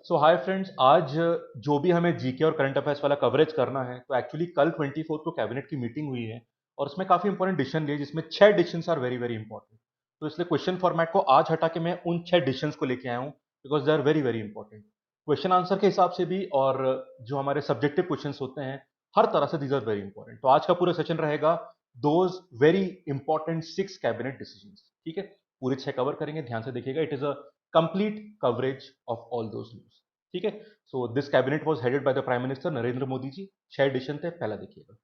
सो hi friends, आज जो भी हमें जीके और करंट अफेयर्स वाला कवरेज करना है, तो एक्चुअली कल 24 को कैबिनेट की मीटिंग हुई है और उसमें काफी इंपॉर्टेंट डिसीजन लिए, जिसमें 6 decisions are very very important. तो इसलिए क्वेश्चन फॉर्मेट को आज हटा के मैं उन 6 डिसीजंस को लेके आया हूँ, because they are very very important question answer के हिसाब से भी, और जो हमारे सब्जेक्टिव क्वेश्चन होते हैं हर तरह से, दीज आर वेरी इंपॉर्टेंट। तो आज का पूरा सेशन रहेगा those very important 6 cabinet decisions. ठीक है, पूरे 6 कवर करेंगे, ध्यान से देखिएगा। It is a complete coverage of all those news. ठीक है, so this cabinet was headed by the prime minister Narendra Modi ji. 6 edition थे, पहला देखिएगा।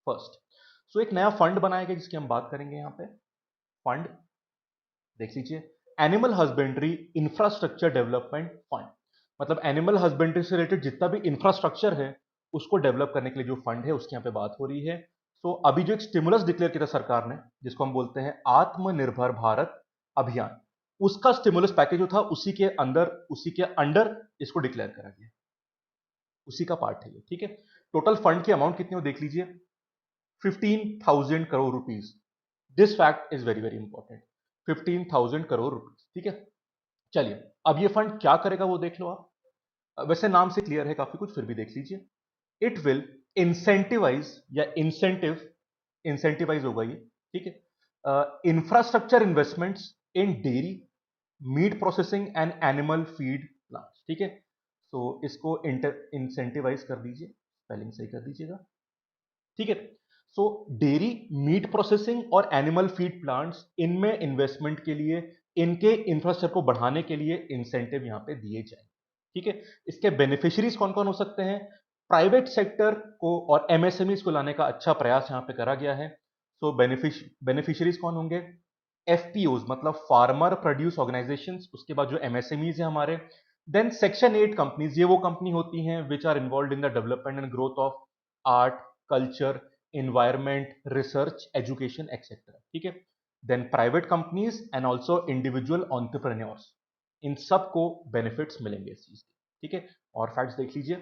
फर्स्ट, सो एक नया फंड बनाया गया जिसकी हम बात करेंगे। यहां पे फंड देख लीजिए, animal husbandry infrastructure development fund. मतलब एनिमल हस्बेंड्री से रिलेटेड जितना भी इंफ्रास्ट्रक्चर है उसको डेवलप करने के लिए जो फंड है उसकी यहां पे बात हो रही है। सो अभी जो एक स्टिमुलस डिक्लेयर किया था सरकार ने, जिसको हम बोलते हैं आत्मनिर्भर भारत अभियान, उसका स्टिमुलस पैकेज जो था उसी के अंडर इसको डिक्लेयर करा गया, उसी का पार्ट है ये। ठीक है, टोटल फंड की अमाउंट कितनी हो देख लीजिए, 15,000 crore rupees. This fact is very very important, 15,000 crore rupees. ठीक है, चलिए अब ये फंड क्या करेगा वो देख लो आप। वैसे नाम से क्लियर है काफी कुछ, फिर भी देख लीजिए। इट विल इंसेंटिवाइज या इंसेंटिवाइज होगा ये। ठीक है, infrastructure investments in dairy, meat processing and animal feed plants. ठीक है, सो इसको इंसेंटिवाइज कर दीजिए, स्पेलिंग सही कर दीजिएगा। ठीक है, सो डेयरी, मीट प्रोसेसिंग और एनिमल फीड प्लांट्स, इनमें इन्वेस्टमेंट के लिए, इनके इंफ्रास्ट्रक्चर को बढ़ाने के लिए इंसेंटिव यहां पे दिए जाए। ठीक है, इसके बेनिफिशियरीज कौन कौन हो सकते हैं? प्राइवेट सेक्टर को और एमएसएमईज को लाने का अच्छा प्रयास यहां पे करा गया है। सो बेनिफिशियरीज कौन होंगे? एफपीओज मतलब फार्मर प्रोड्यूस ऑर्गेनाइजेशंस, उसके बाद जो एमएसएमईज है हमारे, देन सेक्शन 8 कंपनीज, ये वो कंपनी होती हैं which are involved in the development and growth of art, culture, environment, research, education, etc. ठीक है, then private companies and also individual entrepreneurs, इन सबको बेनिफिट्स मिलेंगे इस चीज के। ठीक है, और फैक्ट्स देख लीजिए।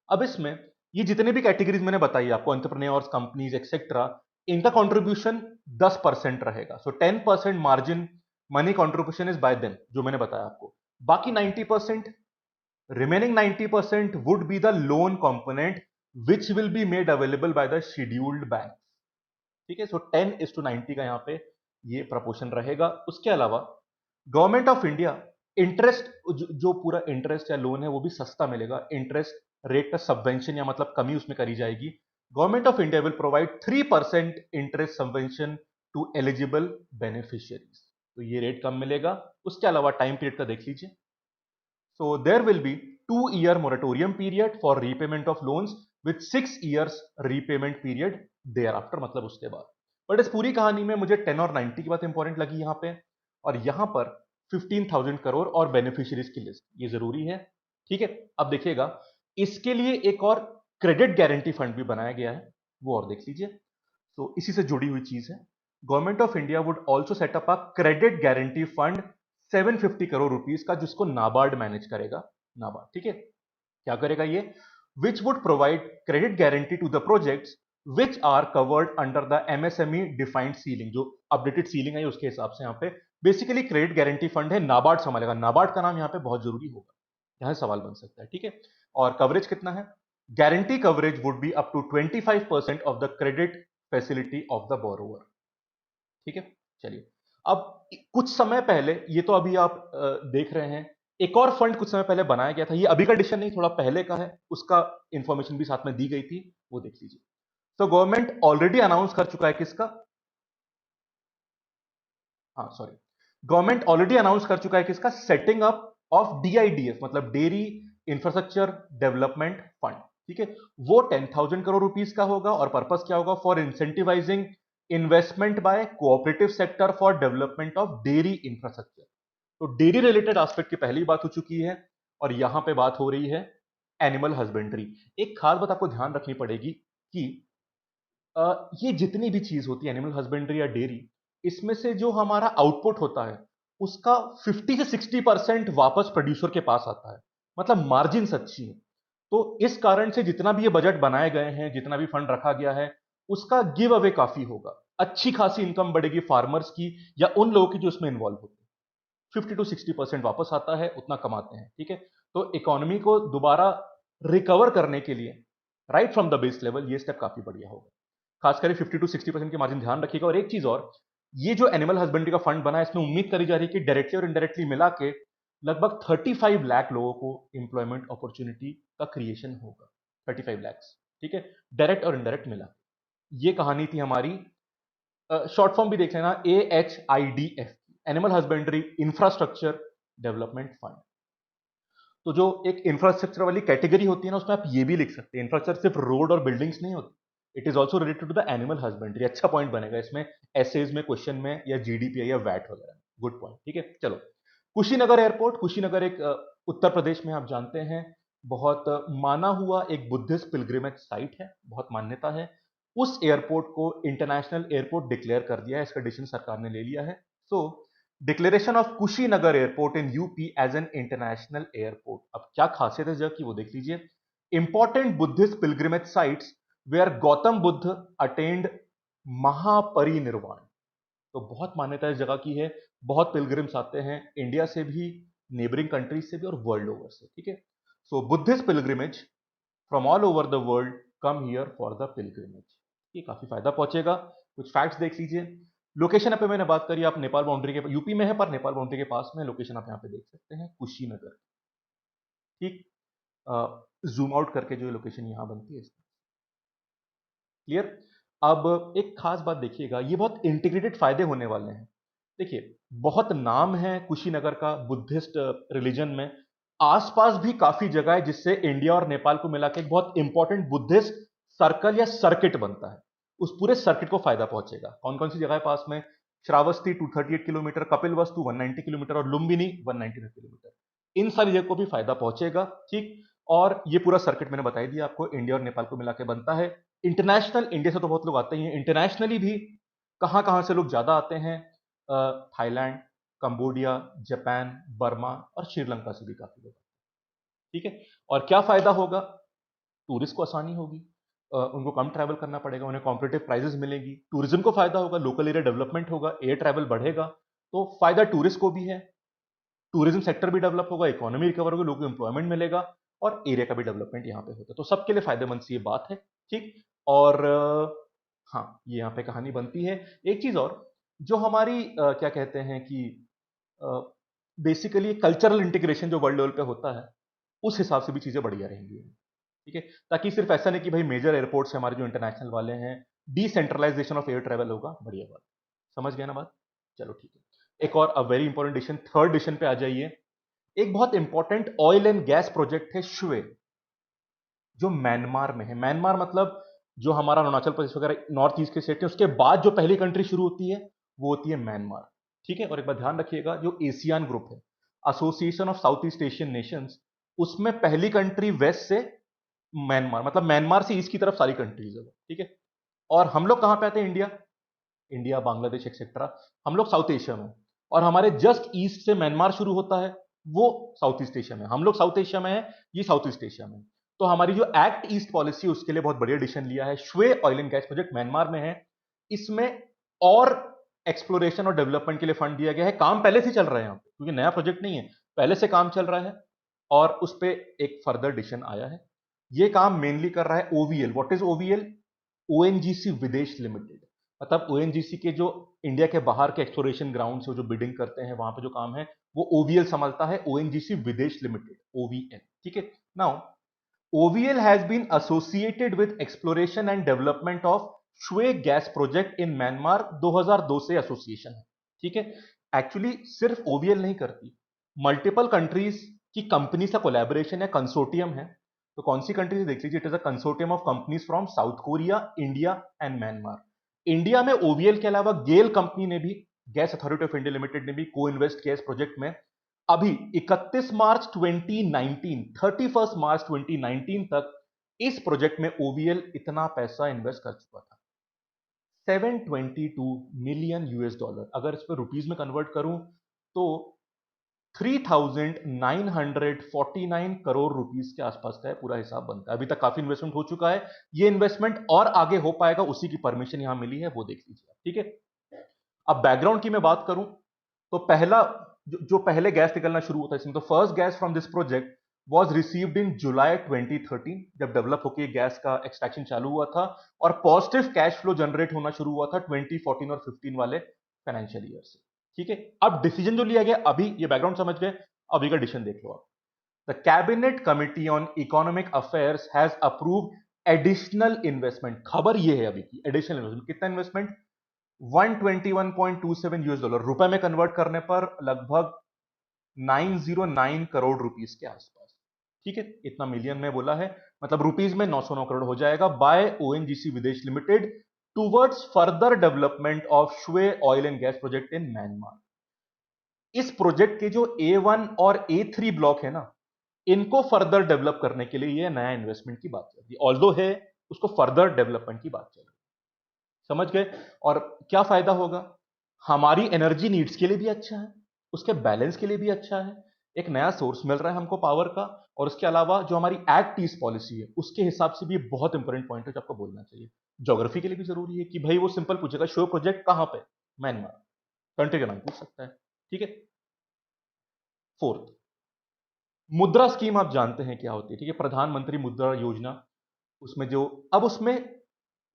अब इसमें ये जितने भी कैटेगरीज मैंने बताई आपको, एंटरप्रेन्योर्स, कंपनीज एक्सेट्रा, इनका कंट्रीब्यूशन 10% रहेगा। सो 10% margin money contribution is by them, जो मैंने बताया आपको। बाकी 90%, remaining 90% would be the loan component which will be made available by the scheduled bank। ठीक है, सो 10:90 का यहां पे ये प्रपोर्शन रहेगा। उसके अलावा गवर्नमेंट ऑफ इंडिया इंटरेस्ट, जो पूरा इंटरेस्ट या लोन है वो भी सस्ता मिलेगा। इंटरेस्ट रेट का सबवेंशन या मतलब कमी उसमें करी जाएगी। Government of India will provide 3% interest subvention to eligible beneficiaries. तो ये रेट कम मिलेगा। उसके अलावा टाइम पीरियड का देख लीजिए। So there will be 2-year moratorium period for repayment of loans with 6 years repayment period thereafter, मतलब उसके बाद। बट इस पूरी कहानी में मुझे 10 और 90 की बात इंपॉर्टेंट लगी यहाँ पे, और यहाँ पर 15,000 करोड़ और बेनिफिशियरीज की लिस्ट, ये जरूरी है। ठीक है, अब देखिएगा इसके लिए एक और क्रेडिट गारंटी फंड भी बनाया गया है, वो और देख लीजिए। तो इसी से जुड़ी हुई चीज है। Government of India would also setup a credit guarantee fund 750 crore rupees का, जिसको नाबार्ड मैनेज करेगा। नाबार्ड, ठीक है, क्या करेगा ये? Which would provide credit guarantee to the projects which are covered under the MSME defined ceiling. जो अपडेटेड सीलिंग है उसके हिसाब से यहाँ पे बेसिकली क्रेडिट गारंटी फंड है, नाबार्ड संभालेगा। नाबार्ड का नाम यहाँ पे बहुत जरूरी होगा, यहां सवाल बन सकता है। ठीक है, और कवरेज कितना है? Guarantee coverage would be up to 25% of the credit facility of the borrower. ठीक है, चलिए अब कुछ समय पहले, ये तो अभी आप देख रहे हैं, एक और फंड कुछ समय पहले बनाया गया था। ये अभी का डिसीजन नहीं, थोड़ा पहले का है, उसका इंफॉर्मेशन भी साथ में दी गई थी, वो देख लीजिए। तो गवर्नमेंट ऑलरेडी अनाउंस कर चुका है किसका, हाँ सॉरी, गवर्नमेंट ऑलरेडी अनाउंस कर चुका है किसका, सेटिंग अप ऑफ डीआईडीएफ मतलब डेयरी इंफ्रास्ट्रक्चर डेवलपमेंट फंड। ठीक है, वो 10,000 करोड़ रुपीस का होगा, और पर्पस क्या होगा? For incentivising investment by cooperative sector for development of dairy infrastructure. तो डेयरी रिलेटेड एस्पेक्ट की पहली बात हो चुकी है, और यहां पे बात हो रही है एनिमल हस्बेंड्री। एक खास बात आपको ध्यान रखनी पड़ेगी कि ये जितनी भी चीज होती है एनिमल हस्बेंड्री या डेयरी, इसमें से जो हमारा आउटपुट होता है उसका 50 से 60% वापस प्रोड्यूसर के पास आता है। मतलब मार्जिन अच्छी है। तो इस कारण से जितना भी ये बजट बनाए गए हैं, जितना भी फंड रखा गया है, उसका गिव अवे काफी होगा। अच्छी खासी इनकम बढ़ेगी फार्मर्स की या उन लोगों की जो इसमें इन्वॉल्व होते हैं। 50 to 60% वापस आता है, उतना कमाते हैं, ठीक है। तो इकोनॉमी को दोबारा रिकवर करने के लिए right from the base level ये स्टेप काफी बढ़िया होगा। खासकर 50 टू 60% की मार्जिन ध्यान रखिएगा। और एक चीज और, ये जो एनिमल हस्बेंड्री का फंड बना है, इसमें उम्मीद करी जा रही है कि डायरेक्टली और इनडायरेक्टली मिला के लगभग 35 लाख लोगों को एम्प्लॉयमेंट अपॉर्चुनिटी का क्रिएशन होगा। 35 लाख, ठीक है, डायरेक्ट और इनडायरेक्ट मिला। ये कहानी थी हमारी, शॉर्ट फॉर्म भी देख लेना, AHIDF, animal husbandry infrastructure development fund. तो जो एक इंफ्रास्ट्रक्चर वाली कैटेगरी होती है ना, उसमें आप ये भी लिख सकते हैं, इंफ्रास्ट्रक्चर सिर्फ रोड और बिल्डिंग्स नहीं होती, it is also related to the animal husbandry. अच्छा पॉइंट बनेगा इसमें एसेज में, क्वेश्चन में, या जीडीपी या वैट वगैरह। गुड पॉइंट, ठीक है। चलो, कुशीनगर एयरपोर्ट। कुशीनगर एक उत्तर प्रदेश में, आप जानते हैं, बहुत माना हुआ एक बुद्धिस्ट पिलग्रिमेज साइट है, बहुत मान्यता है। उस एयरपोर्ट को इंटरनेशनल एयरपोर्ट डिक्लेयर कर दिया है, इसका डिसीजन सरकार ने ले लिया है। So declaration of Kushinagar airport in UP as an international airport. अब क्या खासियत है जगह की वो देख लीजिए। Important Buddhist pilgrimage sites where Gautam Buddha attend Mahaparinirvana. तो बहुत मान्यता इस जगह की है, बहुत पिलग्रिम्स आते हैं इंडिया से भी, नेबरिंग कंट्रीज से भी, और वर्ल्ड ओवर से, ठीक है। So Buddhist pilgrimage from all over the world come here for the pilgrimage. ये काफी फायदा पहुंचेगा। कुछ फैक्ट्स देख लीजिए। लोकेशन पे मैंने बात करी, आप नेपाल बाउंड्री के, यूपी में है पर नेपाल बाउंड्री के पास में, लोकेशन आप यहाँ पे देख सकते हैं, कुशीनगर, ठीक। जूम आउट करके जो लोकेशन यहां बनती है, क्लियर। अब एक खास बात देखिएगा, ये बहुत इंटीग्रेटेड फायदे होने वाले हैं। देखिए, बहुत नाम है कुशीनगर का बुद्धिस्ट रिलीजन में, आसपास भी काफी जगह है जिससे इंडिया और नेपाल को मिला के एक बहुत इंपॉर्टेंट बुद्धिस्ट सर्कल या सर्किट बनता है। उस पूरे सर्किट को फायदा पहुंचेगा। कौन कौन सी जगह है पास में? श्रावस्ती 238 किलोमीटर, कपिलवस्तु 190 किलोमीटर और लुम्बिनी 199 किलोमीटर। इन सारी जगह को भी फायदा पहुंचेगा, ठीक। और ये पूरा सर्किट मैंने बताई दिया आपको, इंडिया और नेपाल को मिला के बनता है। इंटरनेशनल, इंडिया से तो बहुत लोग आते ही हैं, इंटरनेशनली भी कहां कहां से लोग ज्यादा आते हैं? थाईलैंड, कंबोडिया, जापान, बर्मा और श्रीलंका से भी काफी लोग, ठीक है। और क्या फायदा होगा? टूरिस्ट को आसानी होगी, उनको कम ट्रैवल करना पड़ेगा, उन्हें कॉम्पिटिटिव प्राइजेस मिलेंगी, टूरिज्म को फायदा होगा, लोकल एरिया डेवलपमेंट होगा, एयर ट्रैवल बढ़ेगा, तो फायदा टूरिस्ट को भी है, टूरिज्म सेक्टर भी डेवलप होगा, इकोनॉमी रिकवर होगी, लोगों को एम्प्लॉयमेंट मिलेगा, और एरिया का भी डेवलपमेंट यहाँ पे होगा। तो सबके लिए फायदेमंद सी ये बात है, ठीक। और हाँ, ये यहाँ पे कहानी बनती है। एक चीज और, जो हमारी क्या कहते हैं कि बेसिकली कल्चरल इंटीग्रेशन जो वर्ल्ड लेवल पे होता है, उस हिसाब से भी चीजें बढ़िया रहेंगी, ठीक है। ताकि सिर्फ ऐसा नहीं कि भाई मेजर एयरपोर्ट्स हमारे जो इंटरनेशनल वाले हैं, डिसेंट्रलाइजेशन ऑफ एयर ट्रैवल होगा, बढ़िया बात। समझ गया ना बात? चलो ठीक है। एक और very important decision, third decision पे आ जाइए। एक बहुत important oil and gas project है श्वे, जो म्यांमार में है। म्यांमार मतलब जो हमारा अरुणाचल प्रदेश वगैरह नॉर्थ ईस्ट के स्टेट है, उसके बाद जो पहली कंट्री शुरू होती है वो होती है म्यांमार, ठीक है। और एक बात ध्यान रखिएगा, जो एशियान ग्रुप है, association of south east Asian Nations, उसमें पहली कंट्री वेस्ट से म्यांमार, मतलब म्यांमार से ईस्ट की तरफ सारी कंट्रीज है, ठीक है। और हम लोग कहां पे आते हैं? इंडिया, इंडिया, बांग्लादेश एक्सेट्रा, हम लोग साउथ एशिया में। और हमारे जस्ट ईस्ट से म्यांमार शुरू होता है, वो साउथ ईस्ट एशिया में। हम लोग साउथ एशिया में है, ये साउथ ईस्ट एशिया में। तो हमारी जो एक्ट ईस्ट पॉलिसी है, उसके लिए बहुत बढ़िया डिसीजन लिया है। श्वे oil and gas project Myanmar में है, इसमें और एक्सप्लोरेशन और डेवलपमेंट के लिए फंड दिया गया है। काम पहले से चल रहा है यहाँ पे, क्योंकि नया प्रोजेक्ट नहीं है, पहले से काम चल रहा है, और उस पर एक फर्दर डिसीजन आया है। ये काम मेनली कर रहा है OVL. What is OVL? ONGC Videsh limited. मतलब ओएनजीसी के जो इंडिया के बाहर के एक्सप्लोरेशन ग्राउंड से जो बिडिंग करते हैं, वहां पे जो काम है वो ओवीएल संभालता है, ओएनजीसी विदेश लिमिटेड, ओवीएल, ठीक है। Now OVL has been associated with exploration and development of Shwe gas project in Myanmar, 2002 से एसोसिएशन है, ठीक है। एक्चुअली सिर्फ OVL नहीं करती, मल्टीपल कंट्रीज की कंपनी का कोलैबोरेशन है, कंसोर्टियम है। तो कौन सी कंट्रीज देख लीजिए, it is a consortium of companies from south Korea, India and Myanmar. India में OVL के अलावा गेल कंपनी ने भी, gas authority of India limited ने भी को इन्वेस्ट किया इस प्रोजेक्ट में। अभी 31 मार्च 2019, 31 मार्च 2019 तक इस प्रोजेक्ट में OVL इतना पैसा इन्वेस्ट कर चुका था, 722 मिलियन US डॉलर। अगर इस पर रुपीज में कन्वर्ट करूं तो 3,949 करोड़ रुपीस के आसपास का है, पूरा हिसाब बनता है। अभी तक काफी इन्वेस्टमेंट हो चुका है, ये इन्वेस्टमेंट और आगे हो पाएगा, उसी की परमिशन यहां मिली है, वो देख लीजिए, ठीक है। अब बैकग्राउंड की मैं बात करूं तो पहला जो पहले गैस निकलना शुरू होता है इसमें, तो first gas from this project was received in July 2013, जब डेवलप होकर गैस का एक्सट्रैक्शन चालू हुआ था, और पॉजिटिव कैश फ्लो जनरेट होना शुरू हुआ था 2014 और 15 वाले फाइनेंशियल ईयर से। ठीक है, अब डिसीजन जो लिया गया, अभी ये बैकग्राउंड समझ गए, अभी का डिसीजन देख लो आप। The cabinet committee on economic affairs has approve additional investment. खबर ये है अभी की, एडिशनल इन्वेस्टमेंट कितना इन्वेस्टमेंट, 121.27 यूएस डॉलर, रुपए में कन्वर्ट करने पर लगभग 909 करोड़ रुपीस के आसपास। ठीक है, इतना मिलियन में बोला है, मतलब रुपीस में 909 करोड़ हो जाएगा, by ONGC Videsh limited towards further development of Shwe oil and gas project in Myanmar. इस प्रोजेक्ट के जो A1 और A3 ब्लॉक है ना, इनको फर्दर डेवलप करने के लिए ये नया इन्वेस्टमेंट की बात चल रही है, ऑल्दो है उसको फर्दर डेवलपमेंट की बात चल रही है। समझ गए? और क्या फायदा होगा, हमारी एनर्जी नीड्स के लिए भी अच्छा है, उसके बैलेंस के लिए भी अच्छा है, एक नया सोर्स मिल रहा है हमको पावर का, और उसके अलावा जो हमारी एक्ट ईस्ट पॉलिसी है उसके हिसाब से भी बहुत इंपॉर्टेंट पॉइंट है जो आपको बोलना चाहिए। ज्योग्राफी के लिए भी जरूरी है कि भाई वो सिंपल पूछेगा शो प्रोजेक्ट कहां पे, म्यांमार, कंट्री का नाम पूछ सकता है। ठीक है, फोर्थ, मुद्रा स्कीम आप जानते हैं क्या होती है। ठीक है, प्रधानमंत्री मुद्रा योजना, उसमें जो, अब उसमें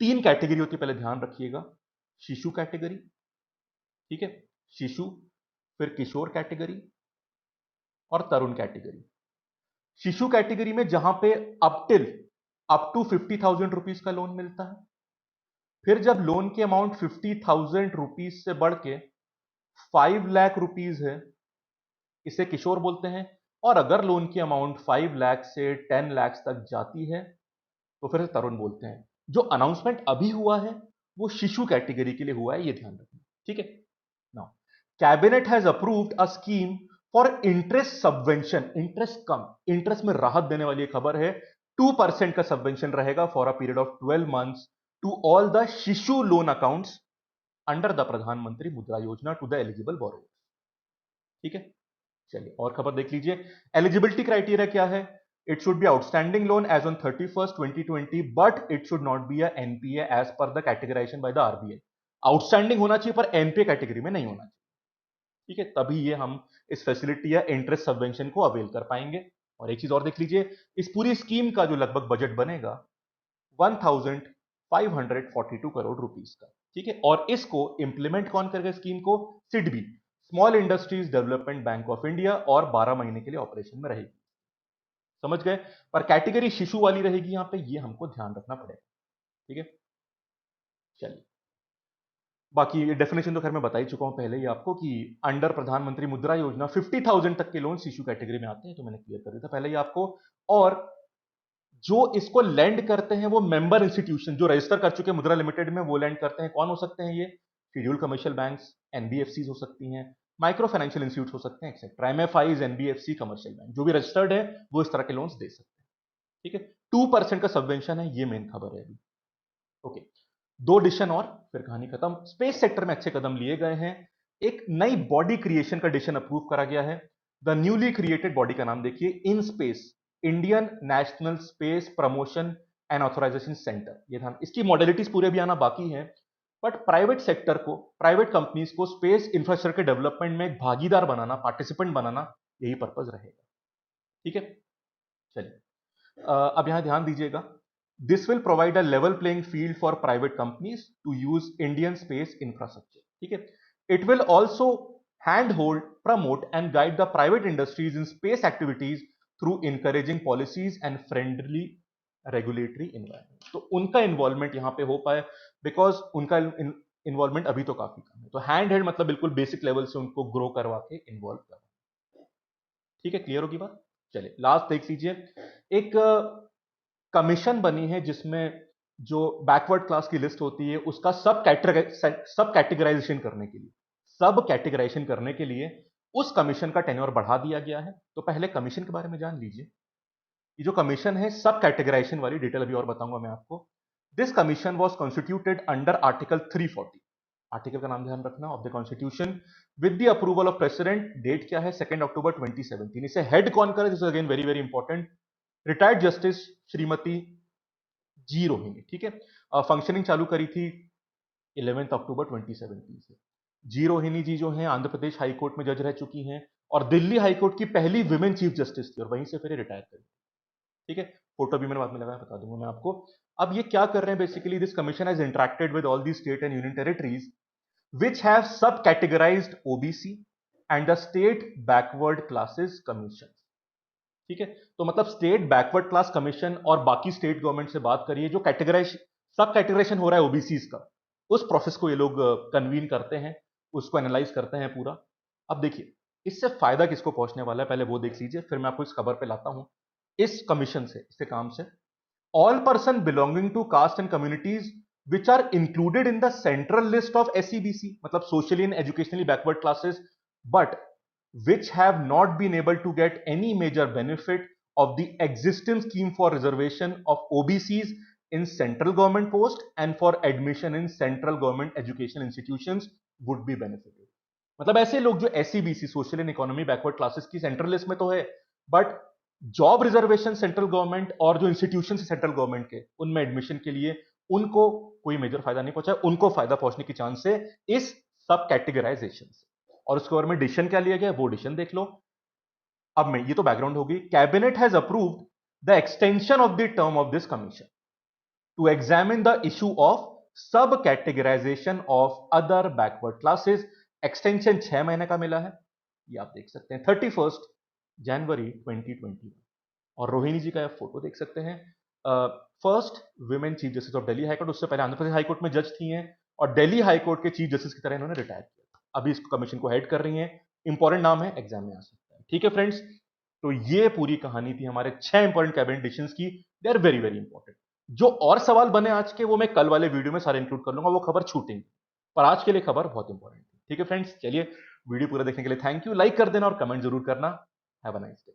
3 कैटेगरी होती है, पहले ध्यान रखिएगा। शिशु कैटेगरी, ठीक है, शिशु, फिर किशोर कैटेगरी और तरुण कैटेगरी। शिशु कैटेगरी में जहां पे अप टू 50,000 रुपीज का लोन मिलता है, फिर जब लोन की अमाउंट 50,000 रुपीज से बढ़ के 5 लाख रुपीज है, इसे किशोर बोलते हैं। और अगर लोन की अमाउंट 5 लाख से 10 लाख तक जाती है तो फिर तरुण बोलते हैं। जो अनाउंसमेंट अभी हुआ है वो शिशु कैटेगरी के लिए हुआ है, ये ध्यान रखना। ठीक है, now cabinet has approved a scheme for interest subvention, interest come, interest में राहत देने वाली खबर है। 2% का सबवेंशन रहेगा for a period of 12 months to all the Shishu loan accounts under the Pradhan Mantri Mudra योजना टू द एलिजिबल बोरोवर्स। ठीक है, चलिए और खबर देख लीजिए। एलिजिबिलिटी क्राइटेरिया क्या है, it should be outstanding loan as on 31st 2020 but it should not be a NPA as per the categorization by the RBI. Outstanding होना चाहिए पर एनपीए कैटेगरी में नहीं होना चाहिए। ठीक है, तभी ये हम इस फैसिलिटी या इंटरेस्ट सबवेंशन को अवेल कर पाएंगे। और एक चीज और देख लीजिए, इस पूरी स्कीम का जो लगभग बजट बनेगा 1542 करोड़ रुपीस का। ठीक है, और इसको इंप्लीमेंट कौन करेगा स्कीम को, SIDBI, small industries development bank of India, और 12 महीने के लिए ऑपरेशन में रहेगी। समझ गए? पर कैटेगरी शिशु वाली रहेगी यहां पे, ये हमको ध्यान रखना पड़ेगा। ठीक है, चलिए बाकी डेफिनेशन तो खैर मैं बता ही चुका हूं पहले ही आपको कि अंडर प्रधानमंत्री मुद्रा योजना 50,000 तक के लोन शिशु कैटेगरी में आते हैं, तो मैंने क्लियर कर दिया था पहले ही आपको। और जो इसको लैंड करते हैं वो मेंबर इंस्टीट्यूशन जो रजिस्टर कर चुके हैं मुद्रा लिमिटेड में, वो लैंड करते हैं। कौन हो सकते हैं ये, शेड्यूल कमर्शियल बैंक्स, एनबीएफसी हो सकती हैं, माइक्रो फाइनेंशियल इंस्टीट्यूट हो सकते हैं, etcetera, MFIs, NBFC, commercial bank, जो भी रजिस्टर्ड है वो इस तरह के लोन्स दे सकते हैं। ठीक है, 2% का सबवेंशन है, ये मेन खबर है अभी। ओके, दो डिसीजन और फिर कहानी खत्म। स्पेस सेक्टर में अच्छे कदम लिए गए हैं। एक नई बॉडी क्रिएशन का डिसीजन अप्रूव करा गया है। द न्यूली क्रिएटेड बॉडी का नाम देखिए, in space Indian national space promotion and authorization centre. ये ध्यान, इसकी मॉडलिटीज पूरे भी आना बाकी है, बट प्राइवेट सेक्टर को, प्राइवेट कंपनीज को स्पेस इंफ्रास्ट्रक्चर के डेवलपमेंट में एक भागीदार बनाना, पार्टिसिपेंट बनाना, यही पर्पज रहेगा। ठीक है, चलिए अब यहां ध्यान दीजिएगा। This will provide a level playing field for private companies to use Indian space infrastructure. ठीक है, it will also hand hold, promote and guide the private industries in space activities through encouraging policies and friendly regulatory environment. तो उनका involvement यहां पे हो पाए, because उनका involvement अभी तो काफी कम है। तो हैंड हेल्ड मतलब बिल्कुल बेसिक लेवल से उनको ग्रो करवा के इन्वॉल्व करवा। ठीक है, क्लियर होगी बात? चलिए लास्ट देख लीजिए। एक कमीशन बनी है जिसमें जो बैकवर्ड क्लास की लिस्ट होती है उसका सब कैटेगराइजेशन करने के लिए, सब कैटेगराइजेशन करने के लिए उस कमीशन का टेन्योर बढ़ा दिया गया है। तो पहले कमीशन के बारे में जान लीजिए। ये जो कमीशन है सब कैटेगराइजेशन वाली, डिटेल अभी और बताऊंगा मैं आपको। This commission was constituted under article 340, article का नाम ध्यान रखना, of the constitution, with the approval of president. Date क्या है, 2 अक्टूबर 2017। इसे हेड कौन करे, this is again very very important, retired justice Shrimati G Rohini. ठीक है, फंक्शनिंग चालू करी थी 11 अक्टूबर 2017 से। जी रोहिणी जी जो हैं आंध्र प्रदेश हाई कोर्ट में जज रह चुकी हैं और दिल्ली हाई कोर्ट की पहली विमेन चीफ जस्टिस थी और वहीं से फिर रिटायर करी। ठीक है, फोटो भी मैंने बाद में लगाया, बता दूंगा मैं आपको। अब ये क्या कर रहे हैं, basically this commission has interacted with all the state and union territories which have sub-categorized OBC and the State Backward Classes Commission। ठीक है, तो मतलब स्टेट बैकवर्ड क्लास कमीशन और बाकी स्टेट गवर्नमेंट से बात करिए, जो कैटेगराइज सब कैटेगराइजेशन हो रहा है ओबीसीज का, उस प्रोसेस को ये लोग कन्वीन करते हैं, उसको एनालाइज करते हैं पूरा। अब देखिए इससे फायदा किसको पहुंचने वाला है, पहले वो देख लीजिए, फिर मैं आपको इस खबर पे लाता हूं। इस कमीशन से, इसके काम से, all person belonging to caste and communities which are included in the central list of SEBC, मतलब socially and educationally backward classes, but which have not been able to get any major benefit of the existing scheme for reservation of OBCs in central government post and for admission in central government education institutions would be benefited। मतलब ऐसे लोग जो SEBC social and economy backward classes की central list में तो है, but job reservation central government और जो इंस्टीट्यूशन है सेंट्रल गवर्नमेंट के, उनमें एडमिशन के लिए उनको कोई मेजर फायदा नहीं पहुंचा, उनको फायदा पहुंचने की चांस है इस सब कैटेगराइजेशन से। और उसके बारे में डिसीजन क्या लिया गया, वो डिसीजन देख लो। अब मैं, ये तो बैकग्राउंड होगी। Cabinet has approved the extension of the term of this commission to examine the issue of sub categorisation of other backward classes. Extension 6 महीने का मिला है, ये आप देख सकते हैं, 31 जनवरी 2020। और रोहिणी जी का फोटो देख सकते हैं, first women chief justice of Delhi high court, उससे पहले आंध्र प्रदेश हाईकोर्ट में जज थी हैं और दिल्ली हाईकोर्ट के चीफ जस्टिस की तरह इन्होंने रिटायर किया, अभी इस कमीशन को हेड कर रही हैं। इंपॉर्टेंट नाम है, एग्जाम में आ सकता है। ठीक है फ्रेंड्स, तो ये पूरी कहानी थी हमारे 6 इंपॉर्टेंट कैबिनेट डिसीजंस की, they are very very important. जो और सवाल बने आज के, वो मैं कल वाले वीडियो में सारे इंक्लूड कर लूंगा, वो खबर छूटेंगी, पर आज के लिए खबर बहुत इंपॉर्टेंट थी। ठीक है फ्रेंड्स, चलिए वीडियो पूरा देखने के लिए थैंक यू, लाइक कर देना और कमेंट जरूर करना। Have a nice day.